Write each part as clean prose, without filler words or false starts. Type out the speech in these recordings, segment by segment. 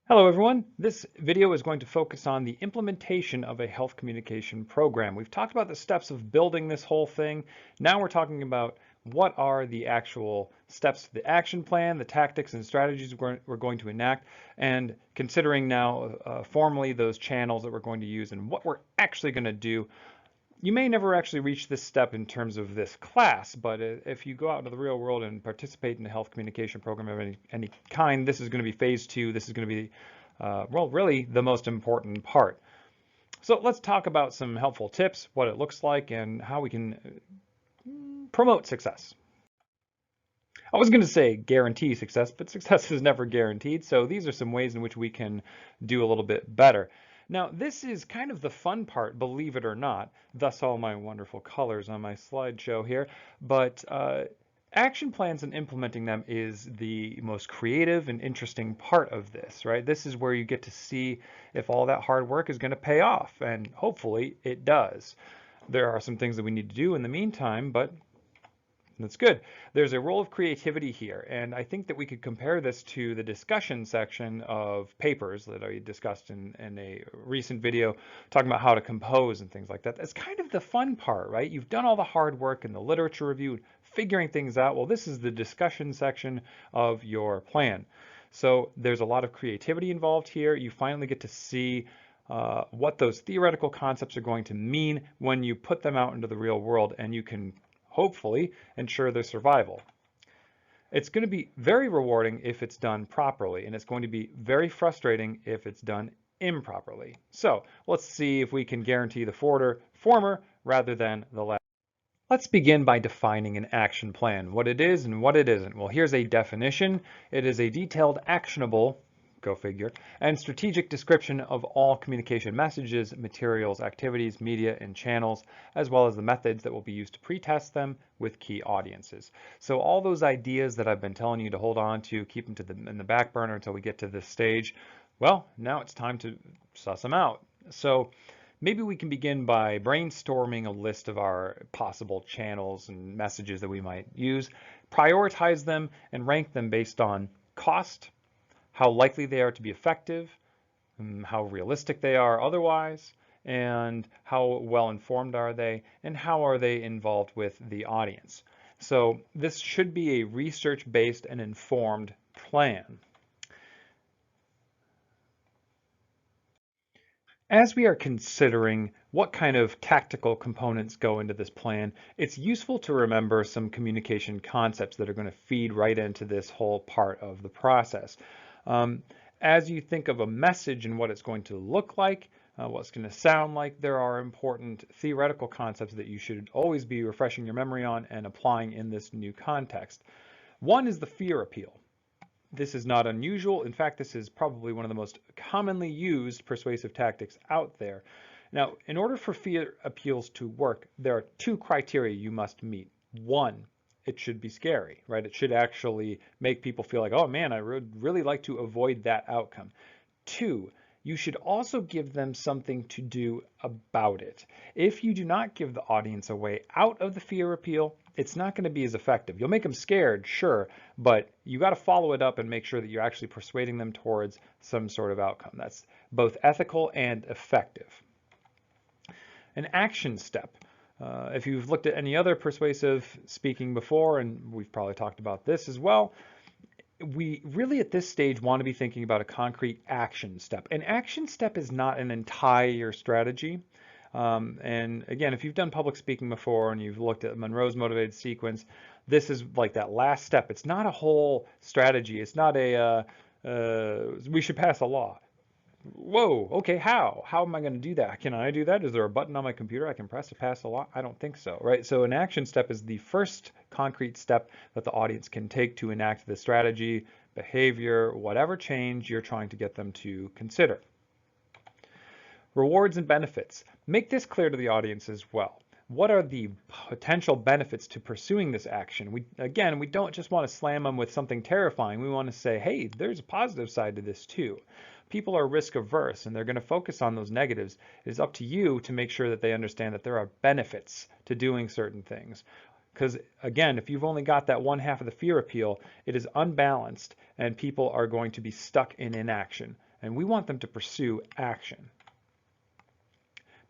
Hello everyone. This video is going to focus on the implementation of a health communication program. We've talked about the steps of building this whole thing. Now we're talking about what are the actual steps to the action plan, the tactics and strategies we're going to enact, and considering now formally those channels that we're going to use and what we're actually going to do. You may never actually reach this step in terms of this class, but if you go out into the real world and participate in a health communication program of any kind, this is going to be phase two. This is going to be, well, really the most important part. So let's talk about some helpful tips, what it looks like, and how we can promote success. I was going to say guarantee success, but success is never guaranteed. So these are some ways in which we can do a little bit better. Now, this is kind of the fun part, believe it or not, thus all my wonderful colors on my slideshow here. But action plans and implementing them is the most creative and interesting part of this, right? This is where you get to see if all that hard work is going to pay off, and hopefully it does. There are some things that we need to do in the meantime, but that's good. There's a role of creativity here, and I think that we could compare this to the discussion section of papers that I discussed in a recent video talking about how to compose and things like that. That's kind of the fun part, right? You've done all the hard work in the literature review, figuring things out. Well, this is the discussion section of your plan. So there's a lot of creativity involved here. You finally get to see what those theoretical concepts are going to mean when you put them out into the real world, and you can hopefully ensure their survival. It's going to be very rewarding if it's done properly, and it's going to be very frustrating if it's done improperly. So let's see if we can guarantee the former rather than the latter. Let's begin by defining an action plan, what it is and what it isn't. Well, here's a definition. It is a detailed, actionable, go figure, and strategic description of all communication messages, materials, activities, media, and channels, as well as the methods that will be used to pre-test them with key audiences. So all those ideas that I've been telling you to hold on to, keep them in the back burner until we get to this stage, well, now it's time to suss them out. So maybe we can begin by brainstorming a list of our possible channels and messages that we might use, prioritize them, and rank them based on cost, how likely they are to be effective, how realistic they are otherwise, and how well informed are they, and how are they involved with the audience. So this should be a research-based and informed plan. As we are considering what kind of tactical components go into this plan, it's useful to remember some communication concepts that are going to feed right into this whole part of the process. As you think of a message and what it's going to look like, what it's going to sound like, there are important theoretical concepts that you should always be refreshing your memory on and applying in this new context. One is the fear appeal. This is not unusual. In fact, this is probably one of the most commonly used persuasive tactics out there. Now, in order for fear appeals to work, there are two criteria you must meet. One, it should be scary, right? It should actually make people feel like, oh man, I would really like to avoid that outcome. Two, you should also give them something to do about it. If you do not give the audience a way out of the fear appeal, it's not going to be as effective. You'll make them scared, sure, but you got to follow it up and make sure that you're actually persuading them towards some sort of outcome. That's both ethical and effective. An action step. If you've looked at any other persuasive speaking before, and we've probably talked about this as well, we really at this stage want to be thinking about a concrete action step. An action step is not an entire strategy. And again, if you've done public speaking before and you've looked at Monroe's motivated sequence, this is like that last step. It's not a whole strategy. It's not a we should pass a law. Whoa, okay, how? How am I going to do that? Can I do that? Is there a button on my computer I can press to pass a law? I don't think so, right? So an action step is the first concrete step that the audience can take to enact the strategy, behavior, whatever change you're trying to get them to consider. Rewards and benefits. Make this clear to the audience as well. What are the potential benefits to pursuing this action? We don't just want to slam them with something terrifying. We want to say, hey, there's a positive side to this too. People are risk averse and they're going to focus on those negatives. It is up to you to make sure that they understand that there are benefits to doing certain things. Because again, if you've only got that one half of the fear appeal, it is unbalanced and people are going to be stuck in inaction. and we want them to pursue action.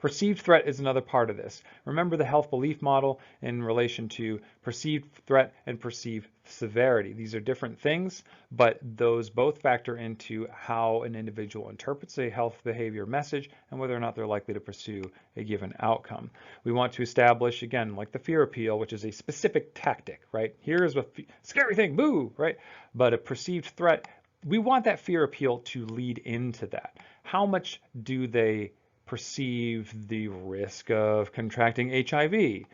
Perceived threat is another part of this. Remember the health belief model in relation to perceived threat and perceived severity. These are different things, but those both factor into how an individual interprets a health behavior message and whether or not they're likely to pursue a given outcome. We want to establish, again, like the fear appeal, which is a specific tactic, right? Here's a scary thing, boo, right? But a perceived threat, we want that fear appeal to lead into that. How much do they perceive the risk of contracting HIV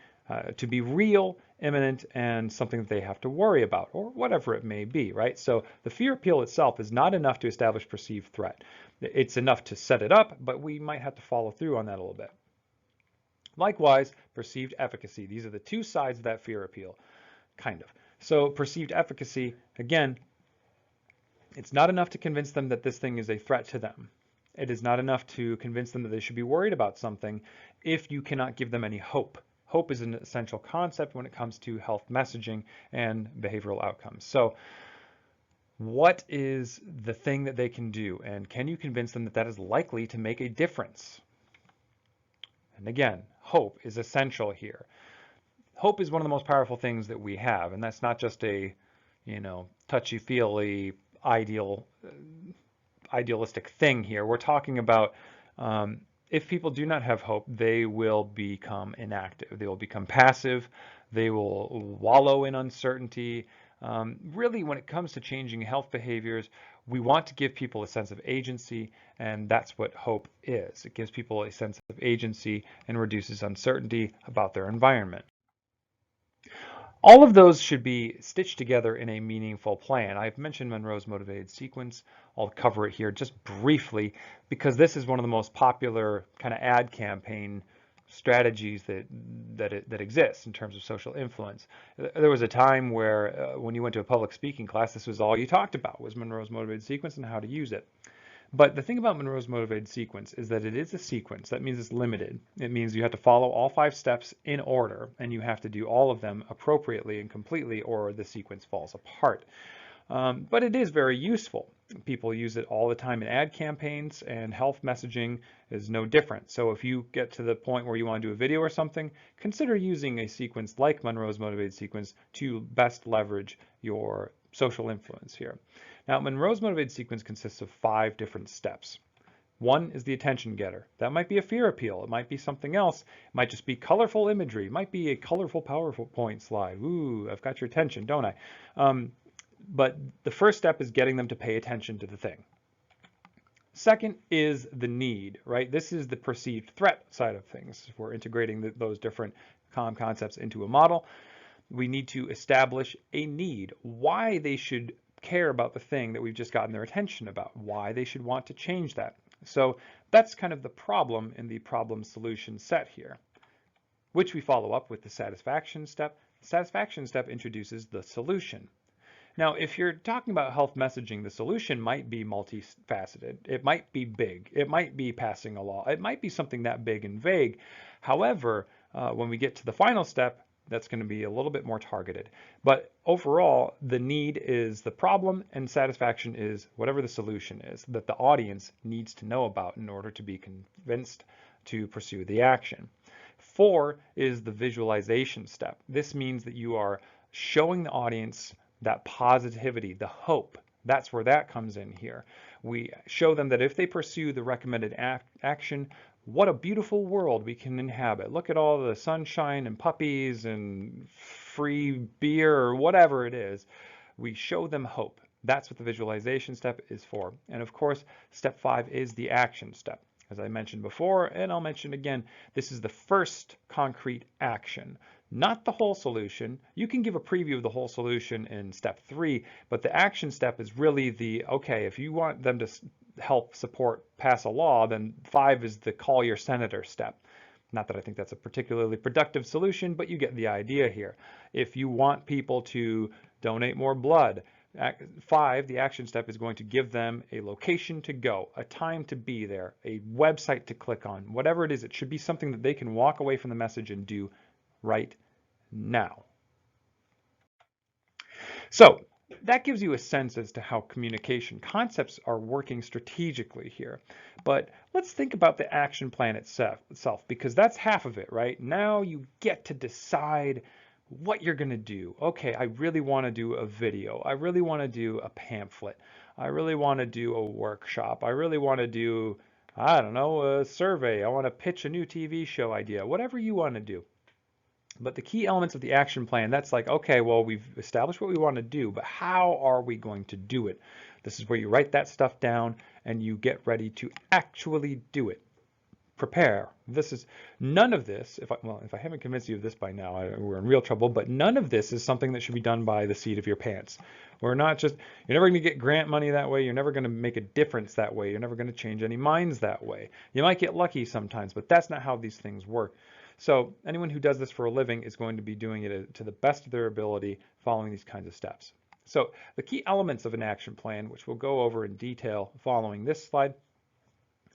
to be real, imminent, and something that they have to worry about, or whatever it may be, right? So the fear appeal itself is not enough to establish perceived threat. It's enough to set it up, but we might have to follow through on that a little bit. Likewise, perceived efficacy. These are the two sides of that fear appeal, kind of. So perceived efficacy, again, it's not enough to convince them that this thing is a threat to them. It is not enough to convince them that they should be worried about something if you cannot give them any hope. Hope is an essential concept when it comes to health messaging and behavioral outcomes. So what is the thing that they can do, and can you convince them that that is likely to make a difference? And again, hope is essential here. Hope is one of the most powerful things that we have, and that's not just a, touchy-feely idealistic thing here. We're talking about if people do not have hope, they will become inactive. They will become passive. They will wallow in uncertainty. Really, when it comes to changing health behaviors, we want to give people a sense of agency, and that's what hope is. It gives people a sense of agency and reduces uncertainty about their environment. All of those should be stitched together in a meaningful plan. I've mentioned Monroe's motivated sequence. I'll cover it here just briefly because this is one of the most popular kind of ad campaign strategies that exists in terms of social influence. There was a time where when you went to a public speaking class, this was all you talked about was Monroe's motivated sequence and how to use it. But the thing about Monroe's motivated sequence is that it is a sequence. That means it's limited. It means you have to follow all 5 steps in order, and you have to do all of them appropriately and completely, or the sequence falls apart. But it is very useful. People use it all the time in ad campaigns, and health messaging is no different. So if you get to the point where you want to do a video or something, consider using a sequence like Monroe's motivated sequence to best leverage your social influence here. Now, Monroe's motivated sequence consists of 5 different steps. 1 is the attention getter. That might be a fear appeal. It might be something else. It might just be colorful imagery. It might be a colorful PowerPoint slide. Ooh, I've got your attention, don't I? But the first step is getting them to pay attention to the thing. Second is the need, right? This is the perceived threat side of things. If we're integrating those different concepts into a model, we need to establish a need, why they should care about the thing that we've just gotten their attention about, why they should want to change that. So that's kind of the problem in the problem solution set here, which we follow up with the satisfaction step. The satisfaction step introduces the solution. Now, if you're talking about health messaging, the solution might be multifaceted. It might be big. It might be passing a law. It might be something that big and vague. However, when we get to the final step, that's going to be a little bit more targeted. But overall, the need is the problem and satisfaction is whatever the solution is that the audience needs to know about in order to be convinced to pursue the action. 4 is the visualization step. This means that you are showing the audience that positivity, the hope. That's where that comes in here. We show them that if they pursue the recommended action, what a beautiful world we can inhabit. Look at all the sunshine and puppies and free beer or whatever it is. We show them hope. That's what the visualization step is for. And of course, step 5 is the action step. As I mentioned before, and I'll mention again, this is the first concrete action, not the whole solution. You can give a preview of the whole solution in step 3, but the action step is really the, okay, if you want them to help support pass a law, then 5 is the call your senator step. Not that I think that's a particularly productive solution, but you get the idea here. If you want people to donate more blood, 5, the action step, is going to give them a location to go, a time to be there, a website to click on, whatever it is. It should be something that they can walk away from the message and do right now. So that gives you a sense as to how communication concepts are working strategically here. But let's think about the action plan itself, because that's half of it, right? Now you get to decide what you're going to do. Okay, I really want to do a video. I really want to do a pamphlet. I really want to do a workshop. I really want to do, I don't know, a survey. I want to pitch a new TV show idea, whatever you want to do. But the key elements of the action plan, that's like, okay, well, we've established what we want to do, but how are we going to do it? This is where you write that stuff down and you get ready to actually do it. Prepare. This is none of this, if I haven't convinced you of this by now, we're in real trouble, but none of this is something that should be done by the seat of your pants. We're not just, you're never going to get grant money that way. You're never going to make a difference that way. You're never going to change any minds that way. You might get lucky sometimes, but that's not how these things work. So anyone who does this for a living is going to be doing it to the best of their ability, following these kinds of steps. So the key elements of an action plan, which we'll go over in detail following this slide,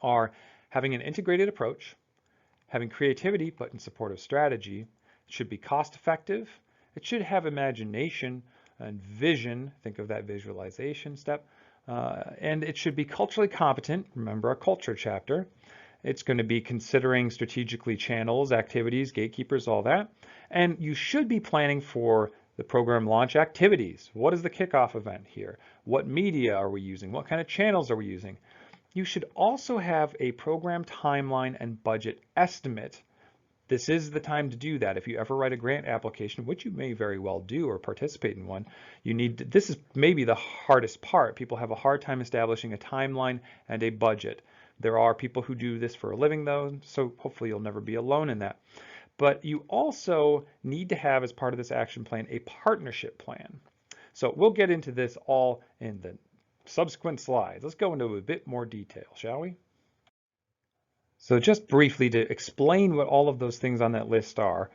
are having an integrated approach, having creativity but in support of strategy. It should be cost effective. It should have imagination and vision. Think of that visualization step. And it should be culturally competent. Remember our culture chapter. It's going to be considering strategically channels, activities, gatekeepers, all that. And you should be planning for the program launch activities. What is the kickoff event here? What media are we using? What kind of channels are we using? You should also have a program timeline and budget estimate. This is the time to do that. If you ever write a grant application, which you may very well do or participate in one, this is maybe the hardest part. People have a hard time establishing a timeline and a budget. There are people who do this for a living though, so hopefully you'll never be alone in that. But you also need to have, as part of this action plan, a partnership plan. So we'll get into this all in the subsequent slides. Let's go into a bit more detail, shall we? So just briefly to explain what all of those things on that list are,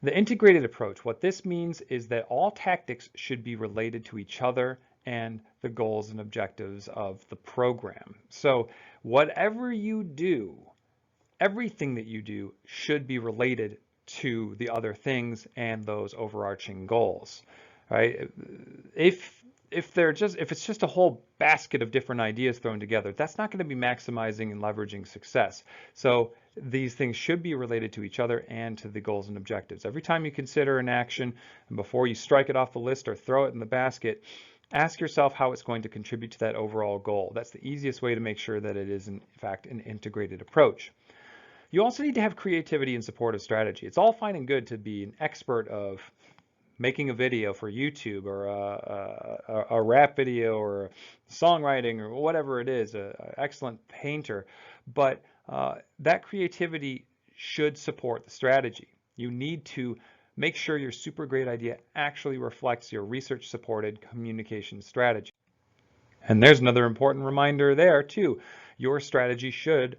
the integrated approach, what this means is that all tactics should be related to each other and the goals and objectives of the program. So whatever you do, everything that you do should be related to the other things and those overarching goals, right? If it's just a whole basket of different ideas thrown together, that's not going to be maximizing and leveraging success. So these things should be related to each other and to the goals and objectives. Every time you consider an action, and before you strike it off the list or throw it in the basket, ask yourself how it's going to contribute to that overall goal. That's the easiest way to make sure that it is in fact an integrated approach. You also need to have creativity and supportive strategy. It's all fine and good to be an expert of making a video for YouTube or a rap video or songwriting or whatever it is, an excellent painter, but that creativity should support the strategy. You need to make sure your super great idea actually reflects your research-supported communication strategy. And there's another important reminder there too. Your strategy should,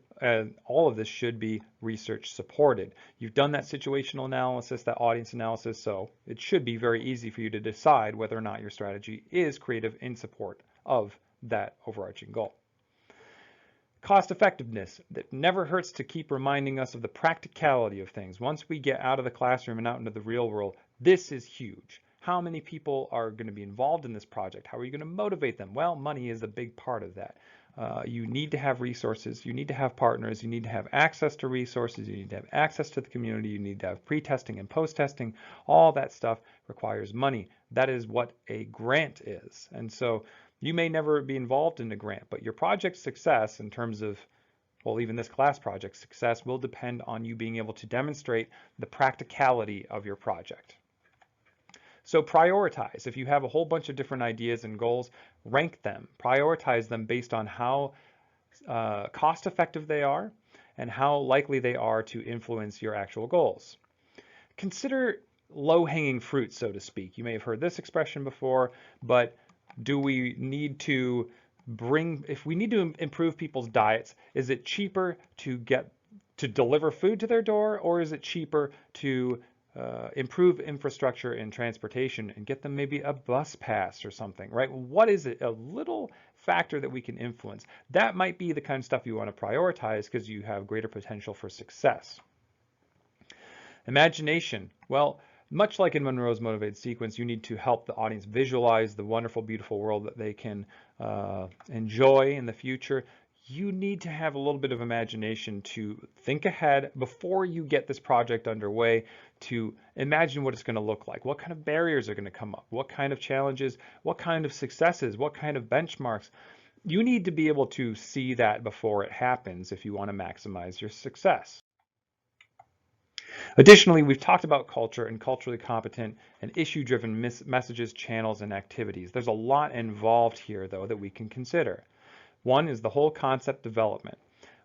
all of this should be research supported. You've done that situational analysis, that audience analysis, so it should be very easy for you to decide whether or not your strategy is creative in support of that overarching goal. Cost effectiveness. It never hurts to keep reminding us of the practicality of things. Once we get out of the classroom and out into the real world, this is huge. How many people are going to be involved in this project? How are you going to motivate them? Well, money is a big part of that. You need to have resources, you need to have partners, you need to have access to resources, you need to have access to the community, you need to have pre-testing and post-testing. All that stuff requires money. That is what a grant is. And so you may never be involved in a grant, but your project's success in terms of, well, even this class project's success will depend on you being able to demonstrate the practicality of your project. So prioritize. If you have a whole bunch of different ideas and goals, rank them, prioritize them based on how cost effective they are and how likely they are to influence your actual goals. Consider low-hanging fruit, so to speak. You may have heard this expression before, but do we need to if we need to improve people's diets, is it cheaper to deliver food to their door, or is it cheaper to improve infrastructure and transportation and get them maybe a bus pass or something, right? What is it? A little factor that we can influence. That might be the kind of stuff you want to prioritize because you have greater potential for success. Imagination. Well, Much like in Monroe's motivated sequence, you need to help the audience visualize the wonderful, beautiful world that they can enjoy in the future. You need to have a little bit of imagination to think ahead before you get this project underway, to imagine what it's going to look like. What kind of barriers are going to come up? What kind of challenges? What kind of successes? What kind of benchmarks? You need to be able to see that before it happens if you want to maximize your success. Additionally, we've talked about culture and culturally competent and issue-driven messages, channels, and activities. There's a lot involved here, though, that we can consider. One is the whole concept development.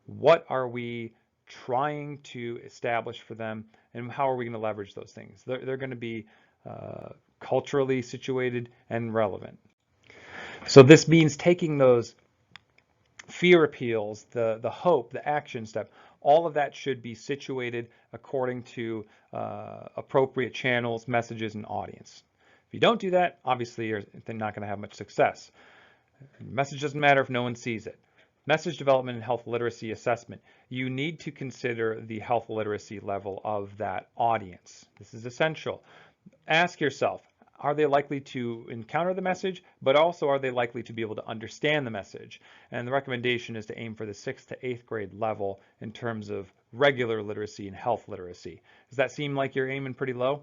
What are we trying to establish for them, and how are we going to leverage those things? They're going to be culturally situated and relevant. So this means taking those fear appeals, the hope, the action step, all of that should be situated according to appropriate channels, messages, and audience. If you don't do that, obviously you're not going to have much success. Message doesn't matter if no one sees it. Message development and health literacy assessment. You need to consider the health literacy level of that audience. This is essential. Ask yourself, are they likely to encounter the message, but also are they likely to be able to understand the message? And the recommendation is to aim for the 6th to 8th grade level in terms of regular literacy and health literacy. Does that seem like you're aiming pretty low?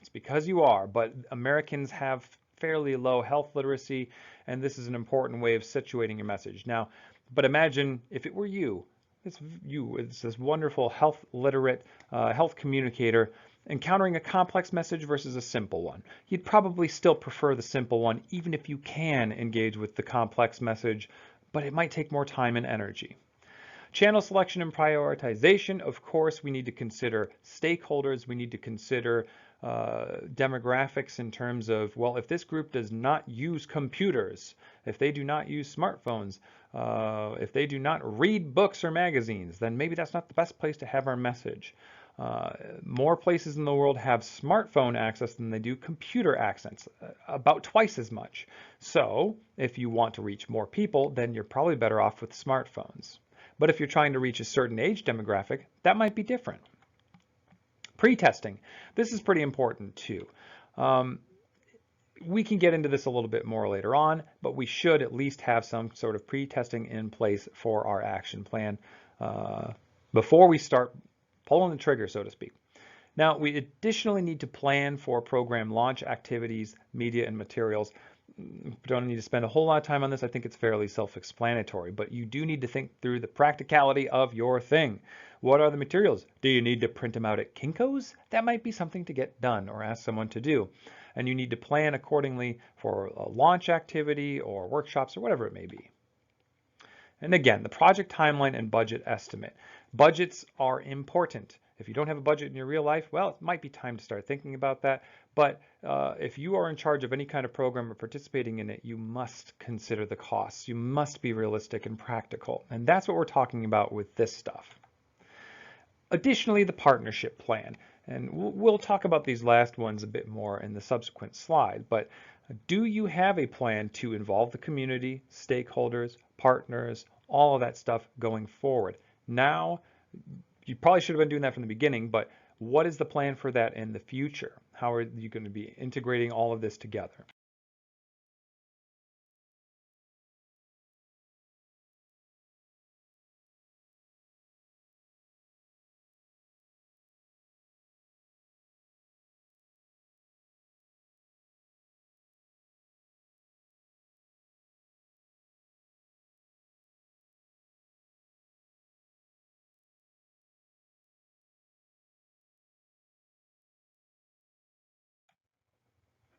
It's because you are, but Americans have fairly low health literacy, and this is an important way of situating your message. Now, but imagine if it were you. It's this wonderful health literate, health communicator encountering a complex message versus a simple one. You'd probably still prefer the simple one, even if you can engage with the complex message, but it might take more time and energy. Channel selection and prioritization, of course, we need to consider stakeholders. We need to consider demographics in terms of, well, if this group does not use computers, if they do not use smartphones, if they do not read books or magazines, then maybe that's not the best place to have our message. More places in the world have smartphone access than they do computer access, about twice as much. So if you want to reach more people, then you're probably better off with smartphones. But if you're trying to reach a certain age demographic, that might be different. Pre-testing. This is pretty important too. We can get into this a little bit more later on, but we should at least have some sort of pre-testing in place for our action plan before we start pulling the trigger, so to speak. Now, we additionally need to plan for program launch activities, media, and materials. Don't need to spend a whole lot of time on this. I think it's fairly self-explanatory, but you do need to think through the practicality of your thing. What are the materials? Do you need to print them out at Kinko's? That might be something to get done or ask someone to do. And you need to plan accordingly for a launch activity or workshops or whatever it may be. And again, the project timeline and budget estimate. Budgets are important. If you don't have a budget in your real life, well, it might be time to start thinking about that. But if you are in charge of any kind of program or participating in it, you must consider the costs. You must be realistic and practical. And that's what we're talking about with this stuff. Additionally, the partnership plan. And we'll talk about these last ones a bit more in the subsequent slide. But do you have a plan to involve the community, stakeholders, partners, all of that stuff going forward? Now, you probably should have been doing that from the beginning, but what is the plan for that in the future? How are you going to be integrating all of this together?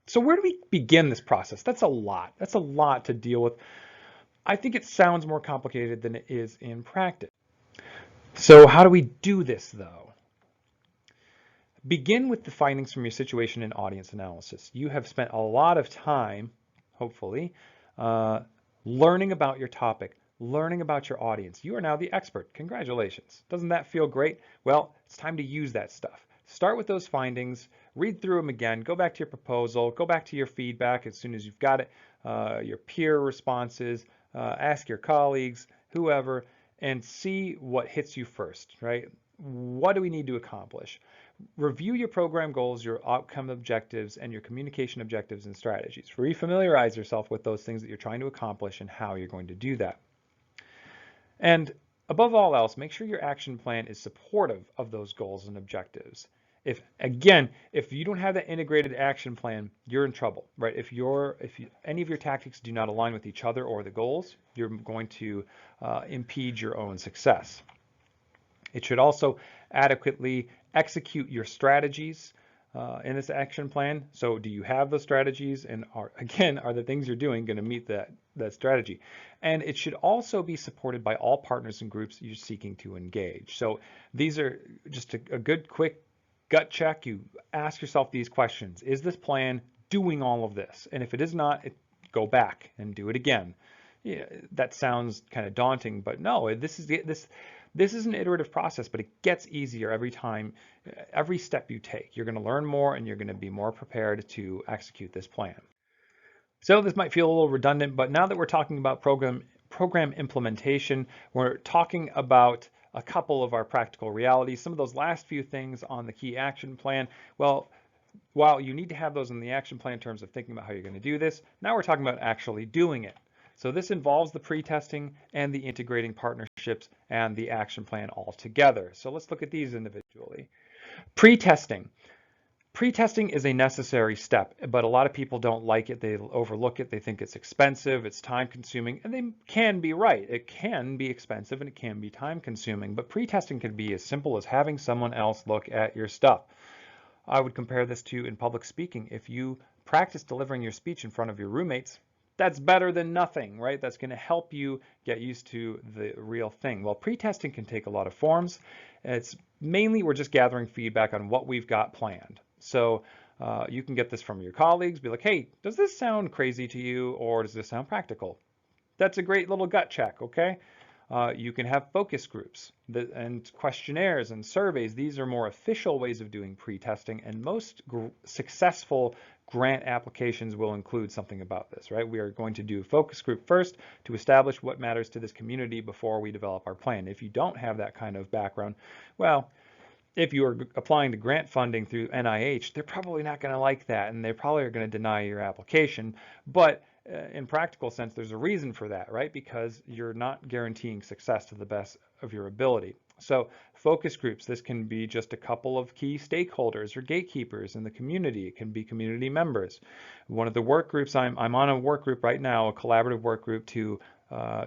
So where do we begin this process? That's a lot. That's a lot to deal with. I think it sounds more complicated than it is in practice. So how do we do this though? Begin with the findings from your situation and audience analysis. You have spent a lot of time, hopefully, learning about your topic, learning about your audience. You are now the expert. Congratulations. Doesn't that feel great? Well, it's time to use that stuff. Start with those findings, read through them again, go back to your proposal, go back to your feedback as soon as you've got it, your peer responses, ask your colleagues, whoever, and see what hits you first, right? What do we need to accomplish? Review your program goals, your outcome objectives, and your communication objectives and strategies. Refamiliarize yourself with those things that you're trying to accomplish and how you're going to do that. And above all else, make sure your action plan is supportive of those goals and objectives. If you don't have that integrated action plan, you're in trouble, right? If any of your tactics do not align with each other or the goals, you're going to impede your own success. It should also adequately execute your strategies in this action plan. So do you have those strategies, and are the things you're doing going to meet that strategy? And it should also be supported by all partners and groups you're seeking to engage. So these are just a good quick gut check. You ask yourself these questions. Is this plan doing all of this? And if it is not, go back and do it again. Yeah, that sounds kind of daunting, but no, this is an iterative process, but it gets easier every time, every step you take. You're going to learn more and you're going to be more prepared to execute this plan. So this might feel a little redundant, but now that we're talking about program implementation, we're talking about a couple of our practical realities. Some of those last few things on the key action plan, well, while you need to have those in the action plan in terms of thinking about how you're going to do this, now we're talking about actually doing it. So this involves the pre-testing and the integrating partnerships and the action plan all together. So let's look at these individually. Pre-testing. Pre-testing is a necessary step, but a lot of people don't like it. They overlook it. They think it's expensive, it's time consuming, and they can be right. It can be expensive and it can be time consuming, but pre-testing can be as simple as having someone else look at your stuff. I would compare this to in public speaking. If you practice delivering your speech in front of your roommates, that's better than nothing, right? That's going to help you get used to the real thing. Well, pre-testing can take a lot of forms. It's mainly we're just gathering feedback on what we've got planned. So you can get this from your colleagues, be like, hey, does this sound crazy to you, or does this sound practical? That's a great little gut check, okay? You can have focus groups and questionnaires and surveys. These are more official ways of doing pre-testing, and most successful grant applications will include something about this, right? We are going to do a focus group first to establish what matters to this community before we develop our plan. If you don't have that kind of background, well, if you are applying to grant funding through NIH, they're probably not going to like that, and they probably are going to deny your application. But in practical sense, there's a reason for that, right? Because you're not guaranteeing success to the best of your ability. So focus groups, this can be just a couple of key stakeholders or gatekeepers in the community. It can be community members. One of the work groups, I'm on a work group right now, a collaborative work group to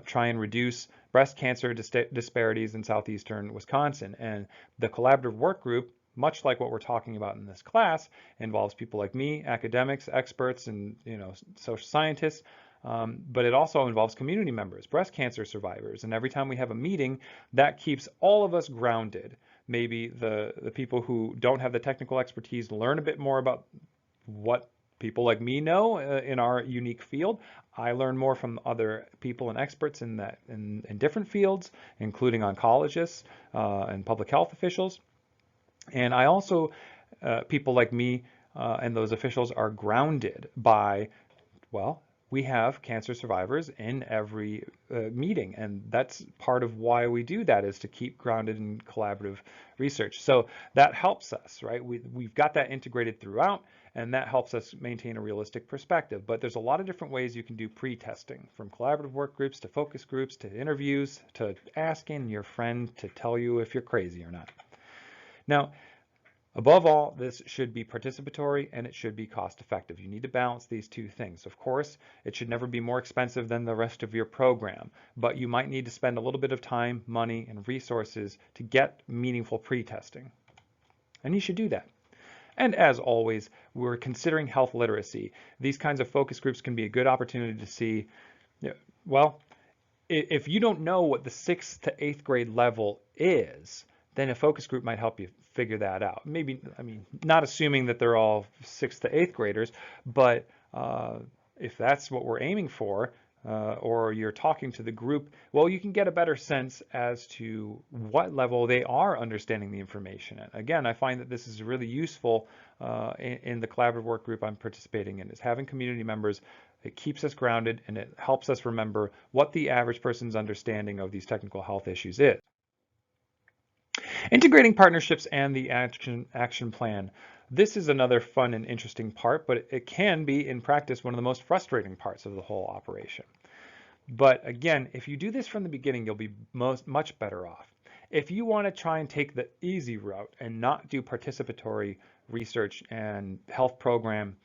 try and reduce breast cancer disparities in southeastern Wisconsin. And the collaborative work group, much like what we're talking about in this class, involves people like me, academics, experts, and social scientists, but it also involves community members, breast cancer survivors. And every time we have a meeting, that keeps all of us grounded. Maybe the people who don't have the technical expertise learn a bit more about what people like me know in our unique field. I learn more from other people and experts in different fields, including oncologists and public health officials. And I also, people like me and those officials are grounded by, well, we have cancer survivors in every meeting, and that's part of why we do that, is to keep grounded in collaborative research. So that helps us, right? We've got that integrated throughout, and that helps us maintain a realistic perspective. But there's a lot of different ways you can do pre-testing, from collaborative work groups to focus groups to interviews to asking your friend to tell you if you're crazy or not. Now, above all, this should be participatory and it should be cost effective. You need to balance these two things. Of course, it should never be more expensive than the rest of your program, but you might need to spend a little bit of time, money, and resources to get meaningful pre-testing. And you should do that. And as always, we're considering health literacy. These kinds of focus groups can be a good opportunity to see, well, if you don't know what the 6th to 8th grade level is, then a focus group might help you figure that out. Maybe, I mean, not assuming that they're all 6th to 8th graders, but if that's what we're aiming for, or you're talking to the group, well, you can get a better sense as to what level they are understanding the information at. Again, I find that this is really useful in the collaborative work group I'm participating in, is having community members. It keeps us grounded and it helps us remember what the average person's understanding of these technical health issues is. Integrating partnerships and the action plan. This is another fun and interesting part, but it can be in practice one of the most frustrating parts of the whole operation. But again, if you do this from the beginning, you'll be much better off. If you want to try and take the easy route and not do participatory research and health program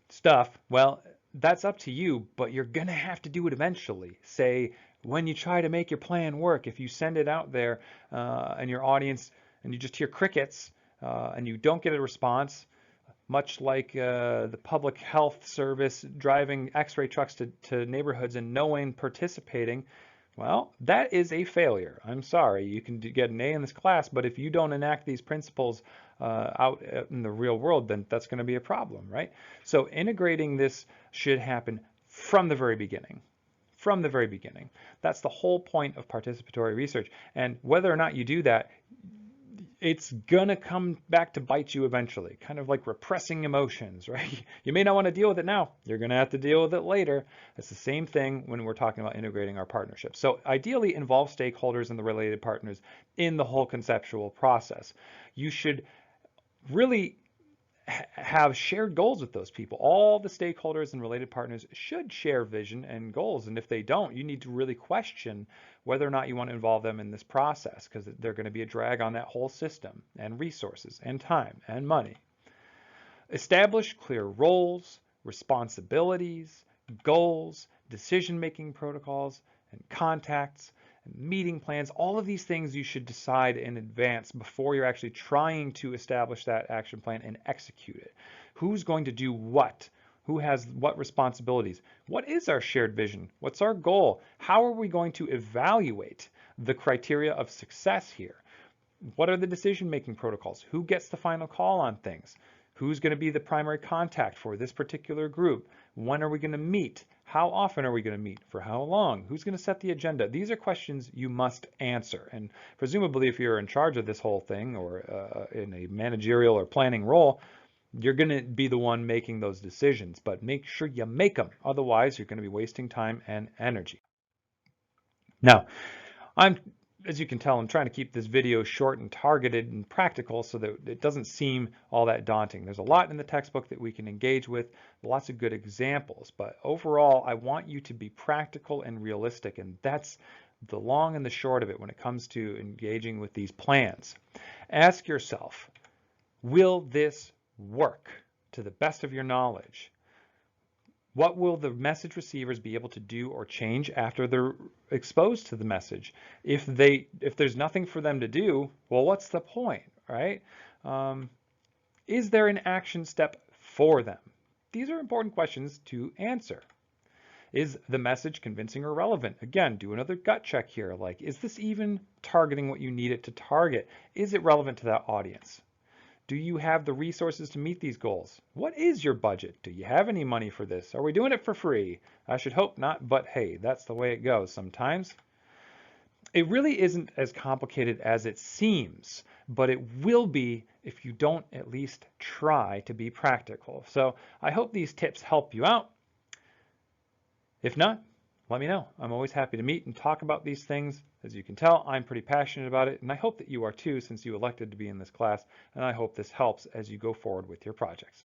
stuff, well, that's up to you, but you're going to have to do it eventually. Say, when you try to make your plan work, if you send it out there and your audience and you just hear crickets and you don't get a response, much like the public health service driving x-ray trucks to neighborhoods and no one participating, well, that is a failure. I'm sorry. You can get an A in this class, but if you don't enact these principles out in the real world, then that's going to be a problem, right? So integrating this should happen from the very beginning. From the very beginning. That's the whole point of participatory research. And whether or not you do that, it's gonna come back to bite you eventually, kind of like repressing emotions, right? You may not want to deal with it now. You're gonna have to deal with it later. It's the same thing when we're talking about integrating our partnerships. So ideally involve stakeholders and the related partners in the whole conceptual process. You should really have shared goals with those people. All the stakeholders and related partners should share vision and goals. And if they don't, you need to really question whether or not you want to involve them in this process, because they're going to be a drag on that whole system and resources and time and money. Establish clear roles, responsibilities, goals, decision-making protocols, and contacts, meeting plans. All of these things you should decide in advance before you're actually trying to establish that action plan and execute it. Who's going to do what? Who has what responsibilities? What is our shared vision? What's our goal? How are we going to evaluate the criteria of success here? What are the decision-making protocols? Who gets the final call on things? Who's going to be the primary contact for this particular group? When are we going to meet? How often are we going to meet? For how long? Who's going to set the agenda? These are questions you must answer. And presumably, if you're in charge of this whole thing or in a managerial or planning role, you're going to be the one making those decisions. But make sure you make them. Otherwise, you're going to be wasting time and energy. Now, as you can tell, I'm trying to keep this video short and targeted and practical so that it doesn't seem all that daunting. There's a lot in the textbook that we can engage with, lots of good examples, but overall, I want you to be practical and realistic, and that's the long and the short of it when it comes to engaging with these plans. Ask yourself, will this work to the best of your knowledge? What will the message receivers be able to do or change after they're exposed to the message? If there's nothing for them to do, well, what's the point, right? Is there an action step for them? These are important questions to answer. Is the message convincing or relevant? Again, do another gut check here. Like, is this even targeting what you need it to target? Is it relevant to that audience? Do you have the resources to meet these goals? What is your budget? Do you have any money for this? Are we doing it for free? I should hope not, but hey, that's the way it goes sometimes. It really isn't as complicated as it seems, but it will be if you don't at least try to be practical. So I hope these tips help you out. If not, let me know. I'm always happy to meet and talk about these things. As you can tell, I'm pretty passionate about it, and I hope that you are too, since you elected to be in this class, and I hope this helps as you go forward with your projects.